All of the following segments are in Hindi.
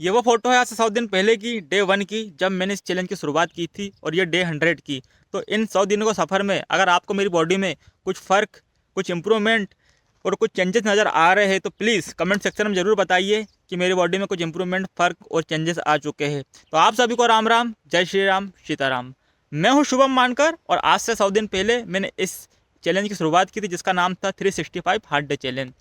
ये वो फ़ोटो है आज से 100 दिन पहले की, डे 1 की, जब मैंने इस चैलेंज की शुरुआत की थी, और ये डे 100 की। तो इन 100 दिनों के सफ़र में अगर आपको मेरी बॉडी में कुछ फ़र्क, कुछ इम्प्रूवमेंट और कुछ चेंजेस नज़र आ रहे हैं तो प्लीज़ कमेंट सेक्शन में ज़रूर बताइए कि मेरी बॉडी में कुछ इम्प्रूवमेंट, फ़र्क और चेंजेस आ चुके हैं। तो आप सभी को राम राम, जय श्री राम, सीताराम। मैं हूँ शुभम मानकर, और आज से 100 दिन पहले मैंने इस चैलेंज की शुरुआत की थी, जिसका नाम था 365 हार्ड डे चैलेंज।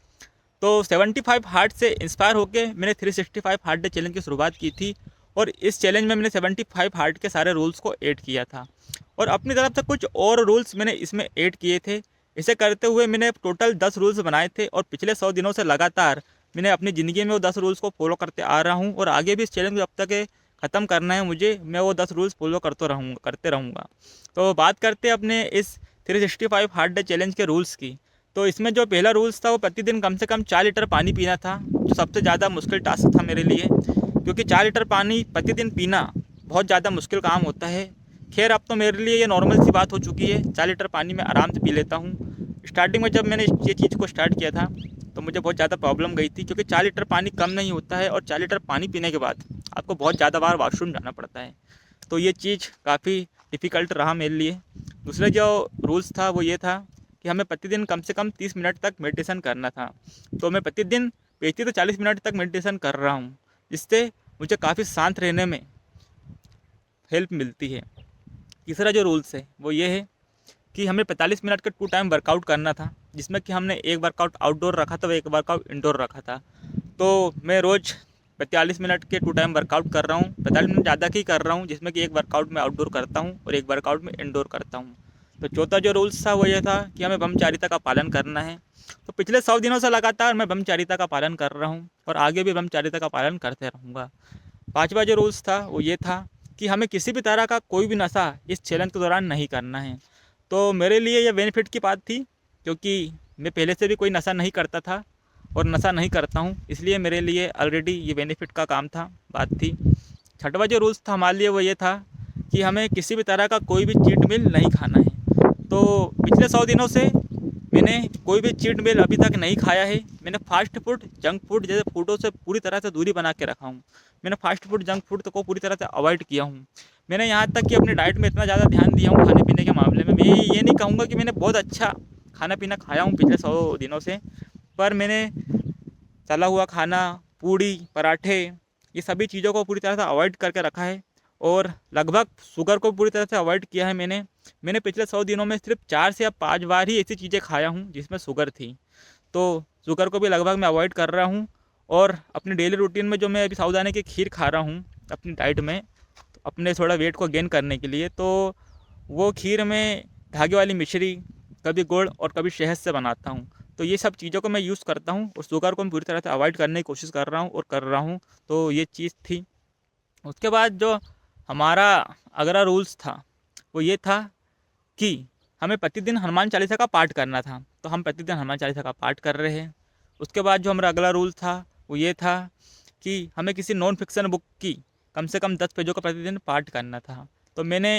तो 75 हार्ट से इंस्पायर होकर मैंने 365 हार्ट डे चैलेंज की शुरुआत की थी, और इस चैलेंज में मैंने 75 हार्ट के सारे रूल्स को ऐड किया था, और अपनी तरफ से कुछ और रूल्स मैंने इसमें ऐड किए थे। इसे करते हुए मैंने टोटल 10 रूल्स बनाए थे, और पिछले 100 दिनों से लगातार मैंने अपनी ज़िंदगी में वो 10 रूल्स को फॉलो करते आ रहा हूँ, और आगे भी इस चैलेंज को जब तक ख़त्म करना है मुझे, मैं वो 10 रूल्स फॉलो करते रहूँगा। तो बात करते हैं अपने इस 365 हार्ट डे चैलेंज के रूल्स की। तो इसमें जो पहला रूल्स था वो प्रतिदिन कम से कम 4 लीटर पानी पीना था, जो सबसे ज़्यादा मुश्किल टास्क था मेरे लिए, क्योंकि 4 लीटर पानी प्रतिदिन पीना बहुत ज़्यादा मुश्किल काम होता है। खैर अब तो मेरे लिए ये नॉर्मल सी बात हो चुकी है, 4 लीटर पानी मैं आराम से पी लेता हूँ। स्टार्टिंग में जब मैंने ये चीज़ को स्टार्ट किया था तो मुझे बहुत ज़्यादा प्रॉब्लम गई थी, क्योंकि 4 लीटर पानी कम नहीं होता है, और 4 लीटर पानी पीने के बाद आपको बहुत ज़्यादा बार वॉशरूम जाना पड़ता है। तो ये चीज़ काफ़ी डिफ़िकल्ट रहा मेरे लिए। दूसरा जो रूल्स था वो ये था कि हमें प्रतिदिन कम से कम 30 मिनट तक मेडिटेशन करना था। तो मैं प्रतिदिन 35 से 40 मिनट तक मेडिटेशन कर रहा हूँ, जिससे मुझे काफ़ी शांत रहने में हेल्प मिलती है। तीसरा जो रूल्स है वो ये है कि हमें 45 मिनट का 2 टाइम वर्कआउट करना था, जिसमें कि हमने एक वर्कआउट आउटडोर रखा था और एक वर्कआउट इंडोर रखा था। तो मैं रोज़ 45 मिनट के 2 टाइम वर्कआउट कर रहा हूँ, 45 मिनट ज़्यादा की कर रहा हूँ, जिसमें कि एक वर्कआउट में आउटडोर करता हूँ और एक वर्कआउट में इंडोर करता हूँ। तो चौथा जो रूल्स था वो ये था कि हमें ब्रह्मचारिता का पालन करना है। तो पिछले 100 दिनों से लगातार मैं ब्रह्मचारिता का पालन कर रहा हूँ, और आगे भी ब्रह्मचारिता का पालन करते रहूँगा। पाँचवा जो रूल्स था वो ये था कि हमें किसी भी तरह का कोई भी नशा इस चैलेंज के दौरान नहीं करना है। तो मेरे लिए ये बेनिफिट की बात थी, क्योंकि मैं पहले से भी कोई नशा नहीं करता था और नशा नहीं करता हूँ, इसलिए मेरे लिए ऑलरेडी ये बेनिफिट का काम था, बात थी। छठवा जो रूल्स था हमारे लिए वो ये था कि हमें किसी भी तरह का कोई भी चीट मील नहीं खाना है। तो पिछले 100 दिनों से मैंने कोई भी चीट मील अभी तक नहीं खाया है। मैंने फास्ट फूड, जंक फूड जैसे फूडों से पूरी तरह से दूरी बना के रखा हूँ। मैंने फास्ट फूड, जंक फूड को पूरी तरह से अवॉइड किया हूँ। मैंने यहाँ तक कि अपनी डाइट में इतना ज़्यादा ध्यान दिया हूँ खाने पीने के मामले में। मैं ये नहीं कहूँगा कि मैंने बहुत अच्छा खाना पीना खाया हूँ पिछले 100 दिनों से, पर मैंने तला हुआ खाना, पूड़ी, पराठे, ये सभी चीज़ों को पूरी तरह से अवॉइड करके रखा है, और लगभग शुगर को पूरी तरह से अवॉइड किया है मैंने। मैंने पिछले 100 दिनों में सिर्फ 4 से या 5 बार ही ऐसी चीज़ें खाया हूँ जिसमें शुगर थी। तो शुगर को भी लगभग मैं अवॉइड कर रहा हूँ, और अपनी डेली रूटीन में जो मैं अभी साबूदाने की खीर खा रहा हूँ अपनी डाइट में, तो अपने थोड़ा वेट को गेन करने के लिए, तो वो खीर में धागे वाली मिश्री, कभी गुड़ और कभी शहद से बनाता हूँ। तो ये सब चीज़ों को मैं यूज़ करता हूँ, और शुगर को मैं पूरी तरह से अवॉइड करने की कोशिश कर रहा हूँ और कर रहा हूँ। तो ये चीज़ थी। उसके बाद जो हमारा अगला रूल्स था वो ये था कि हमें प्रतिदिन हनुमान चालीसा का पाठ करना था। तो हम प्रतिदिन हनुमान चालीसा का पाठ कर रहे हैं। उसके बाद जो हमारा अगला रूल था वो ये था कि हमें किसी नॉन फिक्शन बुक की कम से कम 10 पेजों का प्रतिदिन पाठ करना था। तो मैंने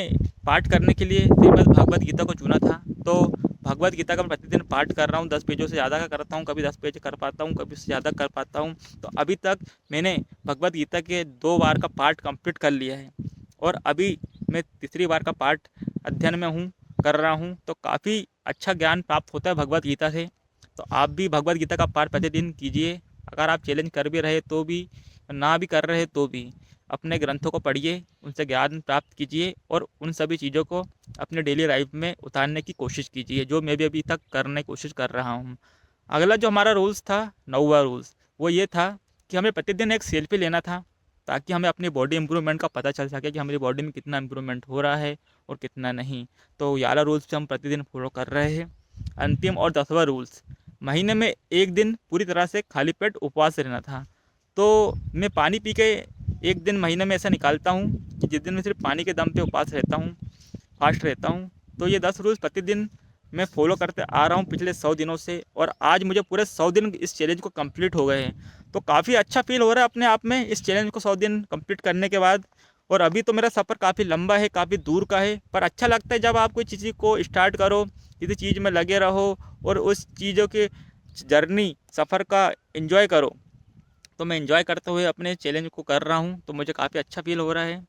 पाठ करने के लिए श्रीमद् भगवद गीता को चुना था। तो भगवद गीता का मैं प्रतिदिन पाठ कर रहा हूँ, 10 पेजों से ज़्यादा का करता हूँ, कभी 10 पेज कर पाता हूँ, कभी उससे ज़्यादा कर पाता हूँ। तो अभी तक मैंने भगवद गीता के 2 बार का पाठ कंप्लीट कर लिया है, और अभी मैं तीसरी बार का पाठ अध्ययन में हूँ, कर रहा हूँ। तो काफ़ी अच्छा ज्ञान प्राप्त होता है भगवद गीता से। तो आप भी भगवद गीता का पाठ प्रतिदिन कीजिए। अगर आप चैलेंज कर भी रहे तो भी, ना भी कर रहे तो भी, अपने ग्रंथों को पढ़िए, उनसे ज्ञान प्राप्त कीजिए, और उन सभी चीज़ों को अपने डेली लाइफ में उतारने की कोशिश कीजिए, जो मैं भी अभी तक करने की कोशिश कर रहा हूँ। अगला जो हमारा रूल्स था, 9वां रूल्स, वो ये था कि हमें प्रतिदिन एक सेल्फी लेना था, ताकि हमें अपनी बॉडी इम्प्रूवमेंट का पता चल सके कि हमारी बॉडी में कितना इम्प्रूवमेंट हो रहा है और कितना नहीं। तो ये वाला रूल्स हम प्रतिदिन फॉलो कर रहे हैं। अंतिम और 10वां रूल्स, महीने में एक दिन पूरी तरह से खाली पेट उपवास रहना था। तो मैं पानी पी के एक दिन महीने में ऐसा निकालता हूँ कि जिस दिन मैं सिर्फ पानी के दम पे उपवास रहता हूँ, फास्ट रहता हूँ। तो ये 10 रूल्स प्रतिदिन मैं फॉलो करते आ रहा हूँ पिछले 100 दिनों से, और आज मुझे पूरे 100 दिन इस चैलेंज को कंप्लीट हो गए हैं। तो काफ़ी अच्छा फील हो रहा है अपने आप में इस चैलेंज को 100 दिन कंप्लीट करने के बाद। और अभी तो मेरा सफ़र काफ़ी लंबा है, काफ़ी दूर का है, पर अच्छा लगता है जब आप कोई चीज़ को स्टार्ट करो, किसी चीज़ में लगे रहो और उस चीज़ों के जर्नी, सफ़र का एंजॉय करो। तो मैं एंजॉय करते हुए अपने चैलेंज को कर रहा हूँ, तो मुझे काफ़ी अच्छा फील हो रहा है।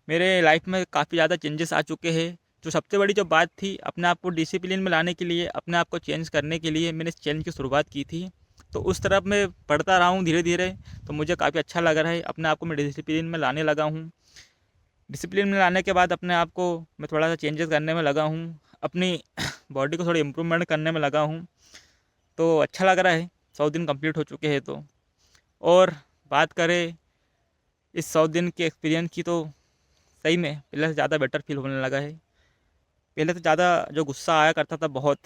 मेरे लाइफ में काफ़ी ज़्यादा चेंजेस आ चुके हैं। जो सबसे बड़ी जो बात थी, अपने आप को डिसिप्लिन में लाने के लिए, अपने आप को चेंज करने के लिए मैंने इस चैलेंज की शुरुआत की थी। तो उस तरफ मैं बढ़ता रहा हूँ धीरे धीरे। तो मुझे काफ़ी अच्छा लग रहा है, अपने आप को मैं डिसिप्लिन में लाने लगा हूँ। डिसिप्लिन में लाने के बाद अपने आप को मैं थोड़ा सा चेंजेस करने में लगा हूँ, अपनी बॉडी को थोड़ी इम्प्रूवमेंट करने में लगा हूँ। तो अच्छा लग रहा है, 100 दिन कंप्लीट हो चुके हैं तो। और बात करें इस 100 दिन के एक्सपीरियंस की, तो सही में पहले से ज़्यादा बेटर फील होने लगा है। पहले से ज़्यादा जो गुस्सा आया करता था बहुत,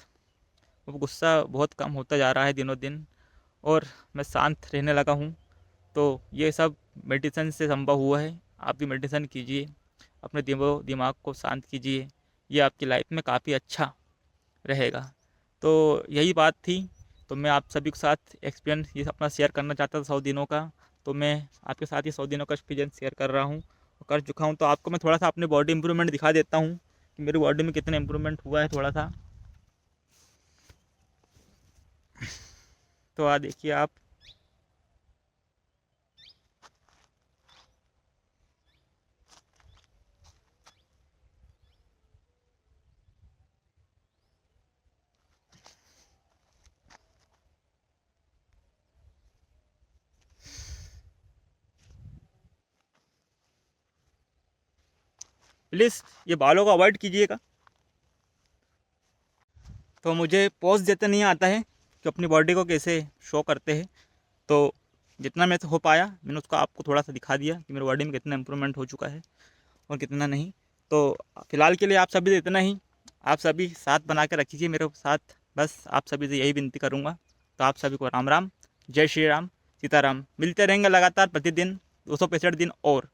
वो गुस्सा बहुत कम होता जा रहा है दिनों दिन। और मैं शांत रहने लगा हूँ। तो ये सब मेडिटेशन से संभव हुआ है। आप भी मेडिटेशन कीजिए, अपने दिमाग को शांत कीजिए, ये आपकी लाइफ में काफ़ी अच्छा रहेगा। तो यही बात थी। तो मैं आप सभी के साथ एक्सपीरियंस ये अपना शेयर करना चाहता था 100 दिनों का। तो मैं आपके साथ ये 100 दिनों का एक्सपीरियंस शेयर कर रहा हूँ, कर चुका हूँ। तो आपको मैं थोड़ा सा अपने बॉडी इम्प्रूवमेंट दिखा देता हूँ कि मेरी बॉडी में कितना इम्प्रूवमेंट हुआ है थोड़ा सा। तो देखिए आप। प्लीज़ ये बालों को अवॉइड कीजिएगा। तो मुझे पोज देते नहीं आता है कि अपनी बॉडी को कैसे शो करते हैं। तो जितना मेरे से हो पाया मैंने उसको आपको थोड़ा सा दिखा दिया कि मेरी बॉडी में कितना इम्प्रूवमेंट हो चुका है और कितना नहीं। तो फ़िलहाल के लिए आप सभी से इतना ही। आप सभी साथ बना के रखिए मेरे साथ, बस आप सभी से यही विनती करूँगा। तो आप सभी को राम राम, जय श्री राम, सीताराम। मिलते रहेंगे लगातार प्रतिदिन 265 दिन और।